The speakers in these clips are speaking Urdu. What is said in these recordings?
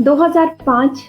2005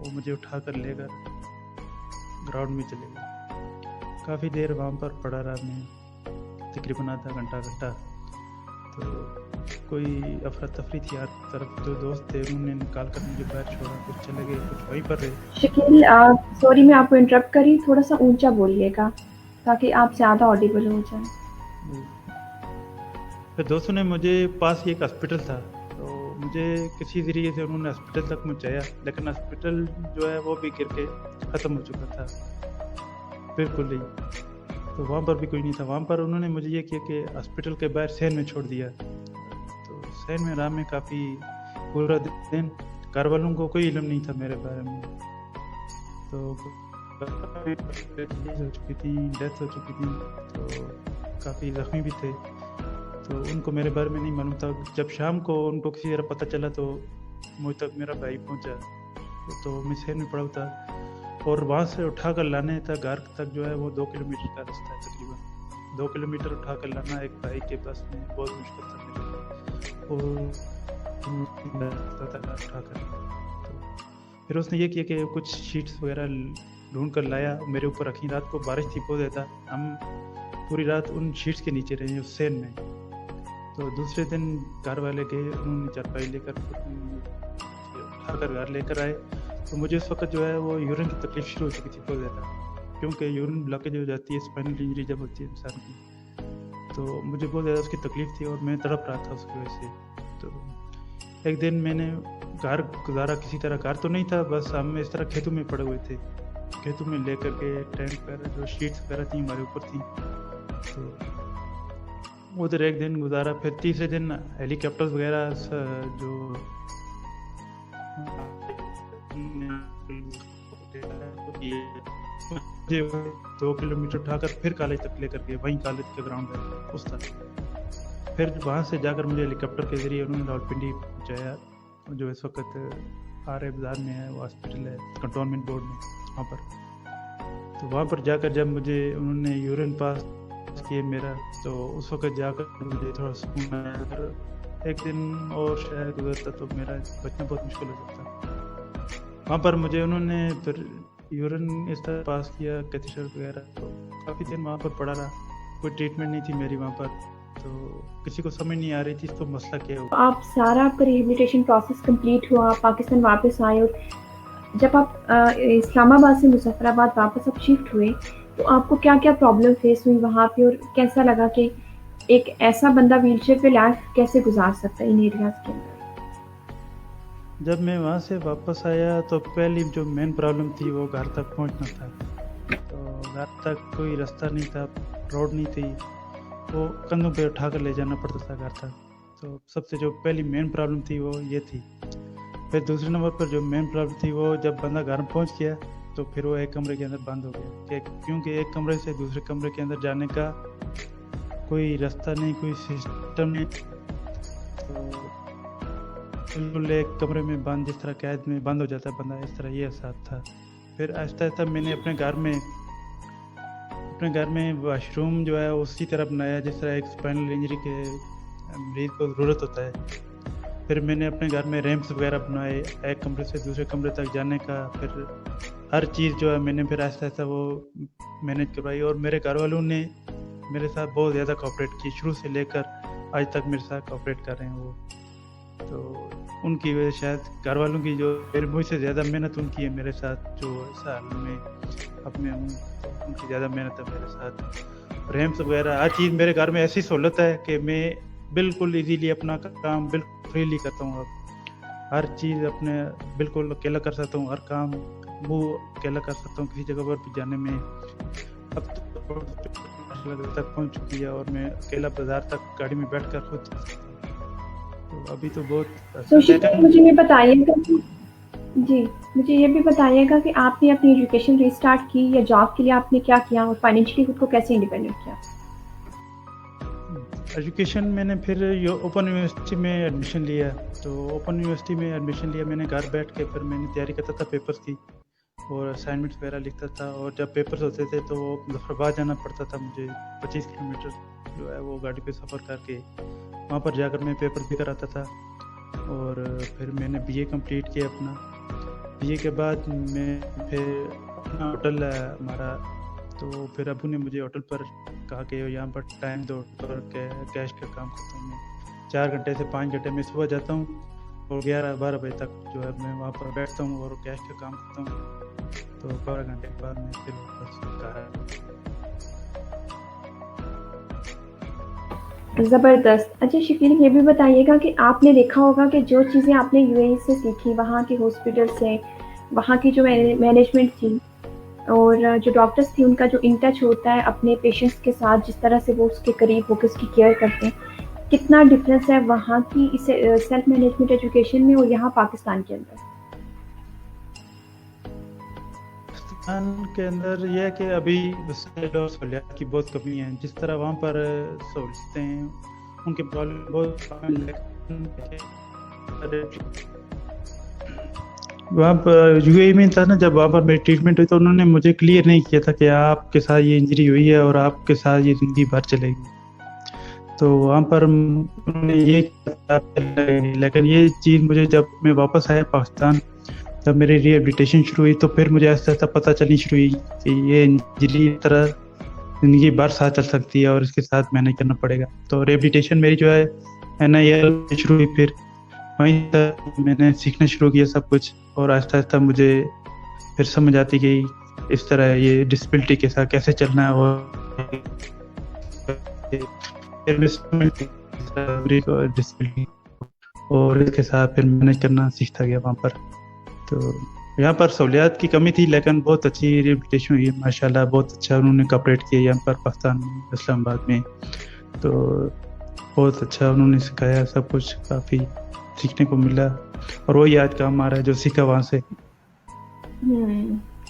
وہ مجھے اٹھا کر لے کر گراؤنڈ میں چلے گئے. کافی دیر وہاں پر پڑا رہا میں، تقریباً آدھا گھنٹہ. تو کوئی افراتفری تھی ہر طرف. جو دوست تھے انہوں نے نکال کر مجھے باہر چھوڑا، کچھ چلے گئے، کچھ وہیں پر رہے. شکیل سوری میں آپ کو انٹرپٹ کری، تھوڑا سا اونچا بولیے گا تاکہ آپ زیادہ آڈیبل ہو جائیں. پھر دوستوں نے مجھے پاس ہی ایک ہاسپٹل تھا، تو مجھے کسی ذریعے سے انہوں نے ہاسپٹل تک پہنچایا، لیکن ہاسپٹل جو ہے وہ بھی گر کے ختم ہو چکا تھا بالکل ہی. تو وہاں پر بھی کوئی نہیں تھا. وہاں پر انہوں نے مجھے یہ کیا کہ ہاسپٹل کے باہر سین میں چھوڑ دیا. تو سین میں رہا میں کافی پورا دن. گھر والوں کو کوئی علم نہیں تھا میرے بارے میں. تو ہو چکی تھی، ڈیتھ ہو چکی تھی، تو کافی زخمی بھی تھے. تو ان کو میرے بارے میں نہیں معلوم تھا. جب شام کو ان کو کسی طرح پتہ چلا تو مجھ تک میرا بھائی پہنچا. تو میں سین میں پڑا تھا، اور وہاں سے اٹھا کر لانے تک گھر تک جو ہے وہ 2 کلومیٹر کا راستہ ہے. تقریباً 2 کلومیٹر اٹھا کر لانا ایک بھائی کے پاس میں بہت مشکل تھا میرے لیے. اور اٹھا کر تو پھر اس نے یہ کیا کہ کچھ شیٹس وغیرہ ڈھونڈ کر لایا، میرے اوپر رکھی. رات کو بارش تھی بہت زیادہ، ہم پوری رات ان شیٹس کے نیچے رہے اس سین میں. تو دوسرے دن گھر والے گئے، انہوں نے چارپائی لے کر اٹھا کر گھر لے کر آئے. تو مجھے اس وقت جو ہے وہ یورین کی تکلیف شروع ہو چکی تھی بہت زیادہ، کیونکہ یورین بلاکیج ہو جاتی ہے اسپائنل انجری جب ہوتی ہے انسان کی. تو مجھے بہت زیادہ اس کی تکلیف تھی اور میں تڑپ رہا تھا اس کی وجہ سے. تو ایک دن میں نے گھر گزارا کسی طرح. گھر تو نہیں تھا، بس ہم اس طرح کھیتوں میں پڑے ہوئے تھے. کھیتوں میں لے کر کے ٹینٹ پر جو شیٹس وغیرہ تھیں ہمارے اوپر تھیں. تو ادھر ایک دن گزارا. پھر تیسرے دن ہیلی کاپٹر وغیرہ جو 2 کلومیٹر اٹھا کر پھر کالج تک لے کر گئے. وہیں کالج کا گراؤنڈ ہے اس طرح. پھر وہاں سے جا کر مجھے ہیلی کاپٹر کے ذریعے انہوں نے راولپنڈی پہنچایا، جو اس وقت آر بازار میں ہے. وہ ہاسپٹل ہے کنٹونمنٹ بورڈ میں وہاں پر. تو وہاں پر جا کر جب مجھے انہوں نے یورین پاس کیے میرا، تو اس وقت جا کر مجھے تھوڑا سکون آیا. اگر ایک دن اور شاید گزرتا تو میرا بچنا بہت مشکل ہو جاتا. وہاں پر مجھے انہوں نے پھر یورین اس طرح پاس کیا، کیتھیٹر وغیرہ. تو کافی دن وہاں پر پڑا رہا. کوئی ٹریٹمنٹ نہیں تھی میری وہاں پر، تو کسی کو سمجھ نہیں آ رہی تھی اس کو مسئلہ کیا ہو. آپ سارا آپ کا ریہیبلیٹیشن پروسیس کمپلیٹ ہوا، پاکستان واپس آئے، اور جب آپ اسلام آباد سے مظفر آباد واپس آپ شفٹ ہوئے تو آپ کو کیا کیا پرابلم فیس ہوئی وہاں پہ، اور کیسا لگا کہ ایک ایسا بندہ ویل چیئر پہ لائف کیسے گزار سکتا ہے ان ایریاز کے اندر؟ جب میں وہاں سے واپس آیا تو پہلی جو مین پرابلم تھی وہ گھر تک پہنچنا تھا. تو گھر تک کوئی راستہ نہیں تھا، روڈ نہیں تھی، وہ کندھوں پہ اٹھا کر لے جانا پڑتا تھا گھر تک. تو سب سے جو پہلی مین پرابلم تھی وہ یہ تھی. پھر دوسرے نمبر پر جو مین پرابلم تھی وہ جب بندہ گھر پہنچ گیا تو پھر وہ ایک کمرے کے اندر بند ہو گیا، کیونکہ ایک کمرے سے دوسرے کمرے کے اندر جانے کا کوئی راستہ نہیں، کوئی سسٹم نہیں. تو بالکل ایک کمرے میں بند، جس طرح قید میں بند ہو جاتا ہے بندہ، اس طرح یہ احساس تھا. پھر آہستہ آہستہ میں نے اپنے گھر میں واش روم جو ہے اسی طرح بنایا جس طرح ایک اسپائنل انجری کے مریض کو ضرورت ہوتا ہے. پھر میں نے اپنے گھر میں ریمپس وغیرہ بنائے ایک کمرے سے دوسرے کمرے تک جانے کا. پھر ہر چیز جو ہے میں نے پھر آہستہ آہستہ وہ مینیج کروائی. اور میرے گھر والوں نے میرے ساتھ بہت زیادہ کوآپریٹ کی، شروع سے لے کر آج تک میرے ساتھ کوآپریٹ کر رہے ہیں وہ. تو ان کی وجہ شاید گھر والوں کی جو مجھ سے زیادہ محنت ان کی ہے میرے ساتھ، جو اس حال میں اب میں ہوں تو ان کی زیادہ محنت ہے میرے ساتھ. ریمپس وغیرہ ہر چیز میرے گھر میں ایسی سہولت ہے کہ میں بالکل ایزیلی اپنا کام بالکل فریلی کرتا ہوں. اب ہر چیز اپنے بالکل اکیلا کر سکتا ہوں، ہر کام وہ اکیلا کر سکتا ہوں. کسی جگہ پر بھی جانے میں اب تک پہنچ چکی ہے اور میں اکیلا بازار تک گاڑی میں بیٹھ کر خود جا سکتا ہوں. تو ابھی تو بہت مجھے یہ بتائیے گا کہ مجھے یہ بھی بتائیے گا کہ آپ نے اپنی ایجوکیشن ریسٹارٹ کی یا جاب کے لیے آپ نے کیا کیا اور فائنینشلی خود کو کیسے انڈیپینڈنٹ کیا؟ ایجوکیشن میں نے پھر اوپن یونیورسٹی میں ایڈمیشن لیا. تو اوپن یونیورسٹی میں ایڈمیشن لیا میں نے گھر بیٹھ کے. پھر میں نے تیاری کرتا تھا پیپرز کی اور اسائنمنٹس وغیرہ لکھتا تھا. اور جب پیپرز ہوتے تھے تو مظفر آباد جانا پڑتا تھا مجھے 25 کلومیٹر جو ہے وہ گاڑی پہ سفر کر کے. وہاں پر جا کر میں پیپر بھی کراتا تھا. اور پھر میں نے BA کمپلیٹ کیا اپنا. BA کے بعد میں پھر اپنا ہوٹل ہے ہمارا، تو پھر ابو نے مجھے ہوٹل پر کہا کہ یہاں پر ٹائم دو اور کیش کا کام کرتا ہوں میں 4 گھنٹے سے 5 گھنٹے میں صبح جاتا ہوں اور 11-12 بجے تک جو ہے میں وہاں پر بیٹھتا ہوں اور کیش کا کام کرتا ہوں، تو 12 گھنٹے کے بعد میں پھر واپس گھر۔ زبردست۔ اچھا شکیل، یہ بھی بتائیے گا کہ آپ نے دیکھا ہوگا کہ جو چیزیں آپ نے UAE سے سیکھی، وہاں کے ہاسپٹل سے، وہاں کی جو مینجمنٹ تھی اور جو ڈاکٹرس تھی، ان کا جو ان ٹچ ہوتا ہے اپنے پیشنٹس کے ساتھ، جس طرح سے وہ اس کے قریب ہو کے اس کی کیئر کرتے ہیں، کتنا ڈفرینس ہے وہاں کی سیلف مینجمنٹ ایجوکیشن میں اور یہاں پاکستان کے اندر؟ پاکستان کے اندر یہ ہے کہ ابھی وسائل اور سہولیات کی بہت کمی ہے، جس طرح وہاں پر سہولتیں ہیں ان کے پرابلم بہت، وہاں پر UAE میں تھا نا، جب وہاں پر میری ٹریٹمنٹ ہوئی تو انہوں نے مجھے کلیئر نہیں کیا تھا کہ آپ کے ساتھ یہ انجری ہوئی ہے اور آپ کے ساتھ یہ زندگی بھر چلے گی، تو وہاں پر انہوں نے یہ کیا، لیکن یہ چیز مجھے جب میں واپس آیا پاکستان، جب میری ریہیبلیٹیشن شروع ہوئی تو پھر مجھے ایسا ایسا پتہ چلنی شروع ہوئی کہ یہ انجری اس طرح زندگی بھر ساتھ چل سکتی ہے اور اس کے ساتھ مینیج کرنا پڑے گا، تو ریہیبلیٹیشن میری جو ہے NIL میں شروع ہوئی، پھر وہیں سے میں نے سیکھنا شروع کیا سب کچھ، اور آہستہ آہستہ مجھے پھر سمجھ آتی گئی اس طرح یہ ڈسیبلٹی کے ساتھ کیسے چلنا ہے، اور پھر ڈسیبلٹی اور اس کے ساتھ پھر مینیج کرنا سیکھتا گیا وہاں پر۔ تو یہاں پر سہولیات کی کمی تھی لیکن بہت اچھی ریہیبلیٹیشن ہوئی ماشاءاللہ، بہت اچھا انہوں نے کوآپریٹ کیا یہاں پر پاکستان میں، اسلام آباد میں، تو بہت اچھا انہوں نے سکھایا، سب کچھ کافی سیکھنے کو ملا، اور وہی آج کام آ رہا ہے جو سیکھا وہاں سے۔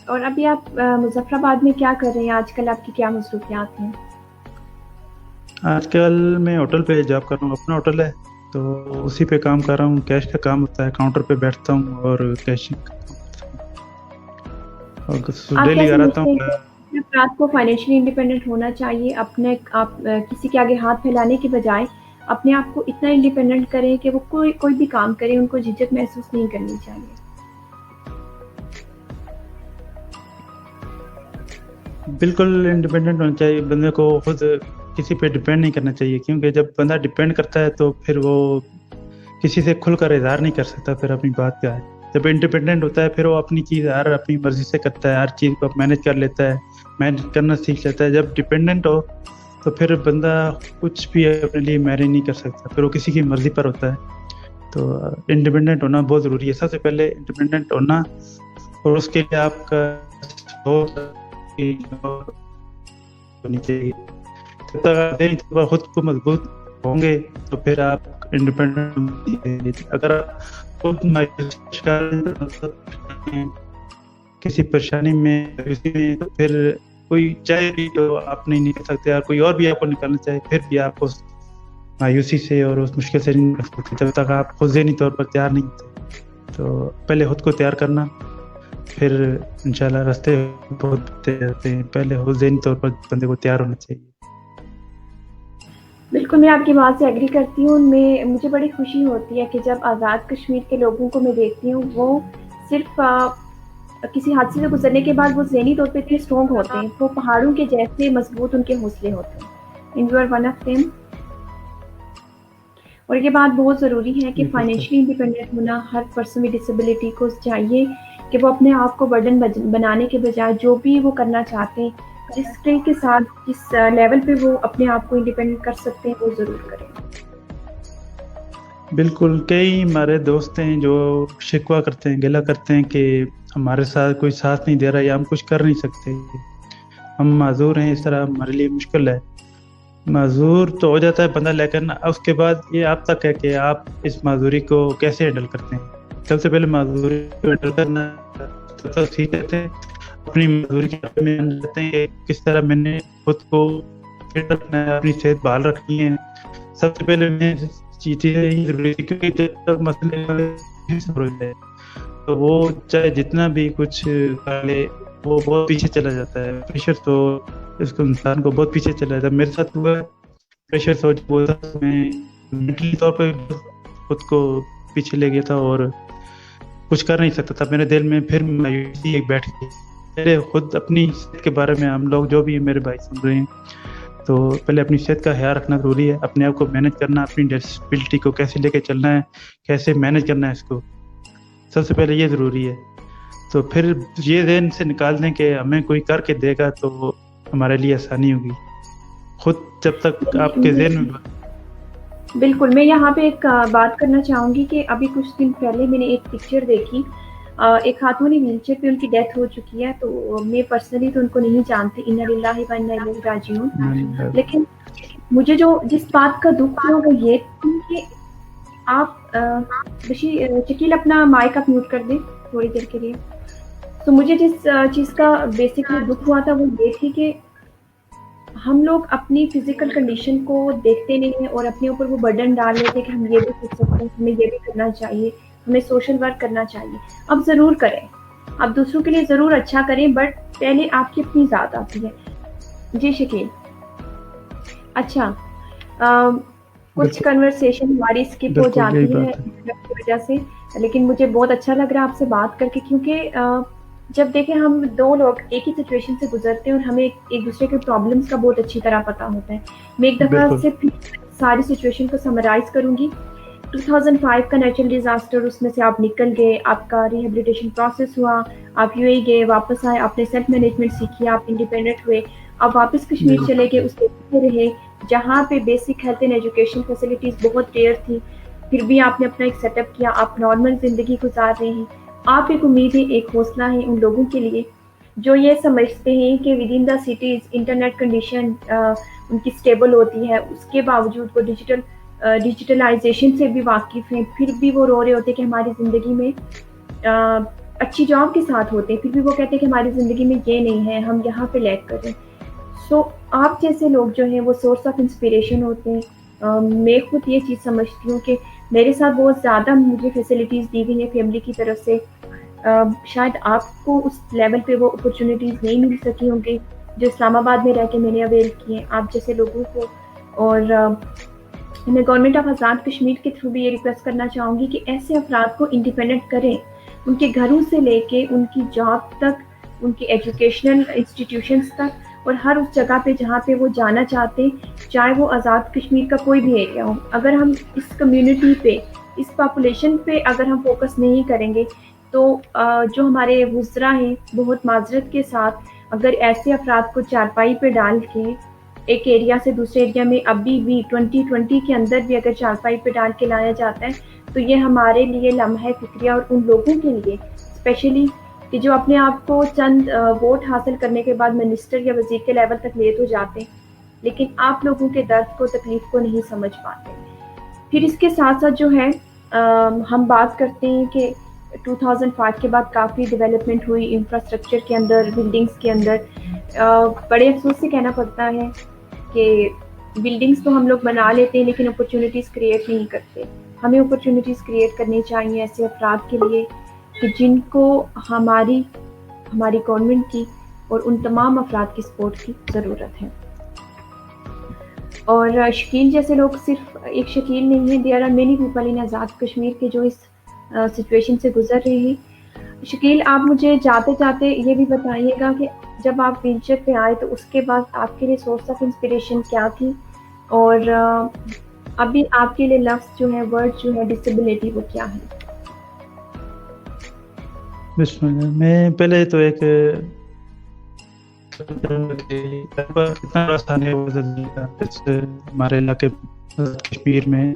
اور ابھی آپ مظفر آباد میں کیا کر رہے ہیں آج کل؟ آپ کی کیا مصروفیات ہیں؟ آج کل میں ہوٹل پہ جاب کر رہا ہوں، اپنا ہوٹل ہے تو اسی پہ کام کر رہا ہوں، کیش کا کام ہوتا ہے، کاؤنٹر پہ بیٹھتا ہوں اور کیشنگ اور ڈیلی کر آتا ہوں۔ افراد کو فائنینشلی انڈیپینڈنٹ ہونا چاہیے، اپنے آپ کسی کے آگے ہاتھ پھیلانے کے بجائے اپنے آپ کو اتنا انڈیپینڈنٹ کریں کہ وہ کوئی بھی کام کرے ان کو جھجک محسوس نہیں کرنی چاہیے۔ بالکل انڈیپینڈنٹ ہونا چاہیے، بندے کو خود کسی پہ ڈیپینڈ نہیں کرنا چاہیے، کیونکہ جب بندہ ڈیپینڈ کرتا ہے تو پھر وہ کسی سے کھل کر اظہار نہیں کر سکتا پھر اپنی بات کا ہے۔ جب انڈیپینڈنٹ ہوتا ہے پھر وہ اپنی چیز اپنی مرضی سے کرتا ہے، ہر چیز کو مینیج کر لیتا ہے، مینیج کرنا سیکھ لیتا ہے۔ جب ڈیپینڈنٹ ہو تو پھر بندہ کچھ بھی اپنے لیے مینیج نہیں کر سکتا، پھر وہ کسی کی مرضی پر ہوتا ہے۔ تو انڈیپینڈنٹ ہونا بہت ضروری ہے، سب سے پہلے انڈیپینڈنٹ ہونا، اور اس کے لیے آپ کا ہونی چاہیے۔ جب تک آپ خود کو مضبوط ہوں گے تو پھر آپ انڈیپینڈنٹ، اگر آپ خود کسی پریشانی میں تو پھر کوئی چاہے بھی تو آپ نہیں نکل سکتے، اور کوئی اور بھی آپ کو نکالنا چاہے پھر بھی آپ اس مایوسی سے اور اس مشکل سے نہیں نکل سکتے جب تک آپ خود ذہنی طور پر تیار نہیں ہوتے۔ تو پہلے خود کو تیار کرنا، پھر انشاءاللہ راستے بہت تیز آتے ہیں، پہلے خود ذہنی طور پر بندے کو تیار ہونا چاہیے۔ بالکل میں آپ کی بات سے ایگری کرتی ہوں۔ مجھے بڑی خوشی ہوتی ہے کہ جب آزاد کشمیر کے لوگوں کو میں دیکھتی ہوں، وہ صرف کسی حادثے سے گزرنے کے بعد وہ ذہنی طور پہ اتنے اسٹرانگ ہوتے ہیں، وہ پہاڑوں کے جیسے مضبوط ان کے حوصلے ہوتے ہیں۔ And you are one of them. اور یہ بات بہت ضروری ہے کہ فائنینشلی انڈیپینڈنٹ ہونا ہر پرسن ود ڈسیبلٹی کو چاہیے کہ وہ اپنے آپ کو برڈن بنانے کے بجائے جو بھی وہ کرنا چاہتے ہیں، جس اسٹرینتھ کے ساتھ جس لیول پہ وہ اپنے آپ کو انڈیپینڈنٹ کر سکتے ہیں، وہ ضرور کریں۔ بالکل، کئی ہمارے دوست ہیں جو شکوہ کرتے ہیں، گلہ کرتے ہیں کہ ہمارے ساتھ کوئی ساتھ نہیں دے رہا یا ہم کچھ کر نہیں سکتے، ہم معذور ہیں، اس طرح ہمارے لیے مشکل ہے۔ معذور تو ہو جاتا ہے بندہ، لیکن اس کے بعد یہ آپ تک ہے کہ آپ اس معذوری کو کیسے ہینڈل کرتے ہیں۔ سب سے پہلے معذوری کو ہینڈل کرنا سیکھ لیتے ہیں، اپنی معذوری کے بارے میں جانتے ہیں کہ کس طرح میں نے خود کو فٹ رکھنا ہے، اپنی صحت بحال رکھنی ہے۔ سب سے پہلے میں چیزیں یہی ضروری ہے، کیونکہ جب تک مسئلے ہے تو وہ چاہے جتنا بھی کچھ کر لے وہ بہت پیچھے چلا جاتا ہے۔ پریشر تو اس کو انسان کو بہت پیچھے چلا جاتا ہے۔ میرے ساتھ ہوا پریشر سوچ بولتا، میں مینٹلی طور پہ خود کو پیچھے لے گیا تھا، اور کچھ کر نہیں سکتا تھا. میرے دل میں پھر مایوسی ایک بیٹھ گئی. میرے خود اپنی صحت کے بارے میں ہم لوگ جو بھی میرے بھائی سن رہے ہیں, تو پہلے اپنی صحت کا خیال رکھنا ضروری ہے. اپنے آپ کو مینیج کرنا, اپنی ڈسبلٹی کو کیسے لے کے چلنا ہے, کیسے مینیج کرنا ہے, اس کو سب سے پہلے یہ ضروری ہے. تو پھر یہ ذہن سے نکال دیں کہ ہمیں کوئی کر کے دے گا تو ہمارے لیے آسانی ہوگی. خود جب تک آپ کے ذہن میں بالکل. میں یہاں پہ ایک بات کرنا چاہوں گی کہ ابھی کچھ دن پہلے میں نے ایک پکچر دیکھی, ایک خاتون ویل چیئر پہ ان کی ڈیتھ ہو چکی ہے. تو میں پرسنلی تو ان کو نہیں جانتی, انا للہ و انا الیہ راجعون, لیکن مجھے جو جس بات کا دکھ ہوا وہ یہ تھی کہ آپ شکیل اپنا مائک آپ میوٹ کر دیں تھوڑی دیر کے لیے. تو مجھے جس چیز کا بیسکلی دکھ ہوا تھا وہ یہ تھی کہ ہم لوگ اپنی فزیکل کنڈیشن کو دیکھتے نہیں ہیں اور اپنے اوپر وہ برڈن ڈال لیتے ہیں کہ ہم یہ بھی کر سکتے ہیں, ہمیں یہ بھی کرنا چاہیے, ہمیں سوشل ورک کرنا چاہیے. اب ضرور کریں, آپ دوسروں کے لیے ضرور اچھا کریں, بٹ پہلے آپ کی اپنی ذات آتی ہے. جی شکیل. اچھا, کچھ کنورسیشن ہماری اسکپ ہو جاتی ہے کی وجہ سے, لیکن مجھے بہت اچھا لگ رہا ہے آپ سے بات کر کے, کیونکہ جب دیکھیں ہم دو لوگ ایک ہی سچویشن سے گزرتے ہیں اور ہمیں ایک دوسرے کے پرابلمس کا بہت اچھی طرح پتہ ہوتا ہے. میں ایک دفعہ سے ساری سچویشن کو سمرائز کروں گی. 2005 کا نیچرل ڈیزاسٹر, اس میں سے آپ نکل گئے, آپ کا ریہیبلیٹیشن پروسیس ہوا, آپ یو اے گئے, واپس آئے, آپ نے سیلف مینجمنٹ سیکھی, آپ انڈیپینڈنٹ ہوئے, آپ واپس کشمیر چلے گئے, اس کے رہے جہاں پہ basic health and education facilities بہت ریئر تھی, پھر بھی آپ نے اپنا ایک سیٹ اپ کیا, آپ نارمل زندگی گزار رہے ہیں. آپ ایک امید ہے, ایک حوصلہ ہے ان لوگوں کے لیے جو یہ سمجھتے ہیں کہ with in the cities internet condition ان کی اسٹیبل ہوتی ہے, اس کے باوجود وہ ڈیجیٹلائزیشن سے بھی واقف ہیں, پھر بھی وہ رو رہے ہوتے ہیں کہ ہماری زندگی میں اچھی جاب کے ساتھ ہوتے ہیں, پھر بھی وہ کہتے ہیں کہ ہماری زندگی میں یہ نہیں ہے, ہم یہاں پہ لیگ کریں. سو آپ جیسے لوگ جو ہیں وہ سورس آف انسپریشن ہوتے ہیں. میں خود یہ چیز سمجھتی ہوں کہ میرے ساتھ بہت زیادہ مجھے فیسلٹیز دی گئی ہیں فیملی کی طرف سے, شاید آپ کو اس لیول پہ وہ اپرچونیٹیز نہیں مل سکی ہوں گی جو اسلام آباد میں رہ کے میں نے اویل کی ہیں آپ جیسے لوگوں کو. اور میں گورنمنٹ آف آزاد کشمیر کے تھرو بھی یہ ریکویسٹ کرنا چاہوں گی کہ ایسے افراد کو انڈیپینڈنٹ کریں, ان کے گھروں سے لے کے ان کی جاب تک, ان کی ایجوکیشنل انسٹیٹیوشنس تک, اور ہر اس جگہ پہ جہاں پہ وہ جانا چاہتے ہیں, چاہے وہ آزاد کشمیر کا کوئی بھی ایریا ہو. اگر ہم اس کمیونٹی پہ, اس پاپولیشن پہ اگر ہم فوکس نہیں کریں گے تو جو ہمارے وزراء ہیں بہت معذرت کے ساتھ اگر ایسے افراد کو چارپائی پہ ڈال کے ایک ایریا سے دوسرے ایریا میں ابھی بھی 2020 کے اندر بھی اگر چارپائی پہ ڈال کے لایا جاتا ہے تو یہ ہمارے لیے لمحہ فکریہ, اور ان لوگوں کے لیے اسپیشلی کہ جو اپنے آپ کو چند ووٹ حاصل کرنے کے بعد منسٹر یا وزیر کے لیول تک لے تو جاتے ہیں, لیکن آپ لوگوں کے درد کو, تکلیف کو نہیں سمجھ پاتے. پھر اس کے ساتھ ساتھ جو ہے ہم بات کرتے ہیں کہ 2005 کے بعد کافی ڈیولپمنٹ ہوئی انفراسٹرکچر کے اندر, بلڈنگز کے اندر. بڑے افسوس سے کہنا پڑتا ہے کہ بلڈنگز تو ہم لوگ بنا لیتے ہیں لیکن اپرچونیٹیز کریٹ نہیں کرتے. ہمیں اپرچونیٹیز کریٹ کرنی چاہیے ایسے افراد کے لیے کہ جن کو ہماری گورنمنٹ کی اور ان تمام افراد کی سپورٹ کی ضرورت ہے. اور شکیل جیسے لوگ صرف ایک شکیل نہیں ہیں, there are many people in Azad Kashmir کے جو اس سچویشن سے گزر رہے ہیں. شکیل, آپ مجھے جاتے جاتے یہ بھی بتائیے گا کہ جب آپ ویل چیئر پہ آئے تو اس کے بعد آپ کے لیے سورس آف انسپریشن کیا تھی, اور ابھی آپ کے لیے لفظ جو ہے, ورڈ جو ہے ڈسیبلٹی, وہ کیا ہے؟ بسم اللہ. میں پہلے تو ایک اتنا آسان ہے ہمارے علاقے کشمیر میں,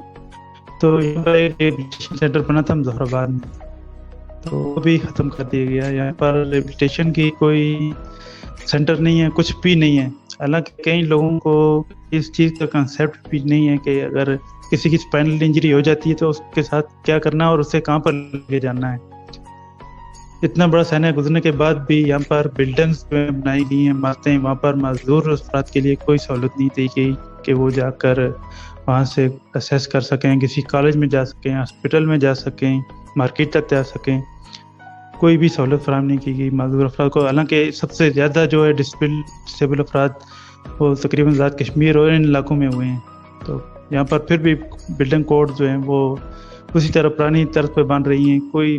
تو یہاں پر ایک سینٹر بنا تھا ظفر آباد میں, تو وہ بھی ختم کر دیا گیا. یہاں پر ریبلیٹیشن کی کوئی سینٹر نہیں ہے, کچھ بھی نہیں ہے. حالانکہ کئی لوگوں کو اس چیز کا کنسیپٹ بھی نہیں ہے کہ اگر کسی کی اسپائنل انجری ہو جاتی ہے تو اس کے ساتھ کیا کرنا اور اسے کہاں پر لے جانا ہے. اتنا بڑا سینہ گزرنے کے بعد بھی یہاں پر بلڈنگز بنائی گئی ہیں, ماتیں, وہاں پر معذور افراد کے لیے کوئی سہولت نہیں دی گئی کہ وہ جا کر وہاں سے اسیس کر سکیں, کسی کالج میں جا سکیں, ہاسپٹل میں جا سکیں, مارکیٹ تک جا سکیں. کوئی بھی سہولت فراہم نہیں کی گئی معذور افراد کو. حالانکہ سب سے زیادہ جو ہے ڈسیبل افراد وہ تقریباً آزاد کشمیر اور ان علاقوں میں ہوئے ہیں. تو یہاں پر پھر بھی بلڈنگ کوڈ جو ہیں وہ اسی طرح پرانی طرز پہ بن رہی ہیں, کوئی